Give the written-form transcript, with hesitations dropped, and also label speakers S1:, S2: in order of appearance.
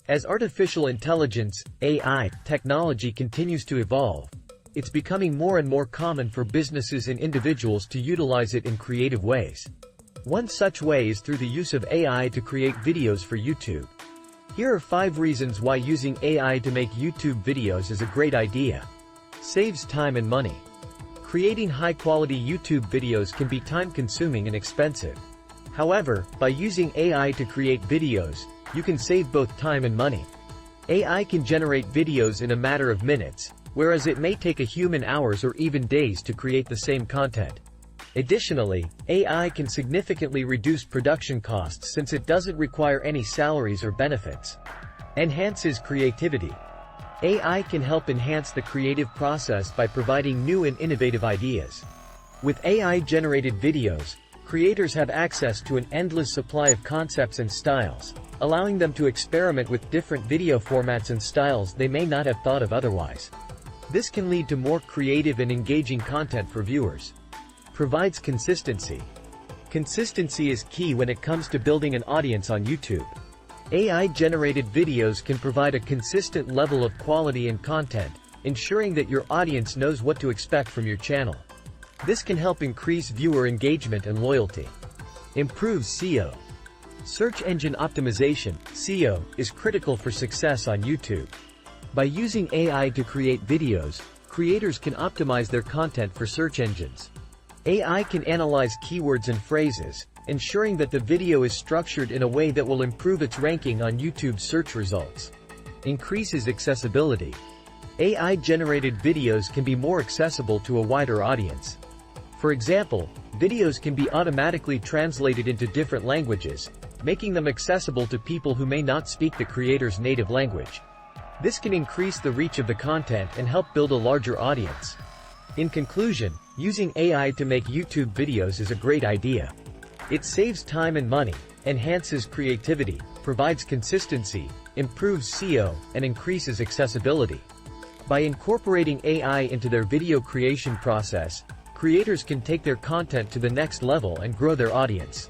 S1: As artificial intelligence, AI, technology continues to evolve, it's becoming more and more common for businesses and individuals to utilize it in creative ways. One such way is through the use of AI to create videos for YouTube. Here are 5 reasons why using AI to make YouTube videos is a great idea. Saves time and money. Creating high-quality YouTube videos can be time-consuming and expensive. However, by using AI to create videos, you can save both time and money. AI can generate videos in a matter of minutes, whereas it may take a human hours or even days to create the same content. Additionally, AI can significantly reduce production costs since it doesn't require any salaries or benefits. Enhances creativity. AI can help enhance the creative process by providing new and innovative ideas. With AI-generated videos, creators have access to an endless supply of concepts and styles, allowing them to experiment with different video formats and styles they may not have thought of otherwise. This can lead to more creative and engaging content for viewers. Provides consistency. Consistency is key when it comes to building an audience on YouTube. AI-generated videos can provide a consistent level of quality and content, ensuring that your audience knows what to expect from your channel. This can help increase viewer engagement and loyalty. Improves SEO. Search engine optimization, SEO, is critical for success on YouTube. By using AI to create videos, creators can optimize their content for search engines. AI can analyze keywords and phrases, ensuring that the video is structured in a way that will improve its ranking on YouTube's search results. Increases accessibility. AI-generated videos can be more accessible to a wider audience. For example, videos can be automatically translated into different languages, making them accessible to people who may not speak the creator's native language. This can increase the reach of the content and help build a larger audience. In conclusion, using AI to make YouTube videos is a great idea. It saves time and money, enhances creativity, provides consistency, improves SEO, and increases accessibility. By incorporating AI into their video creation process, creators can take their content to the next level and grow their audience.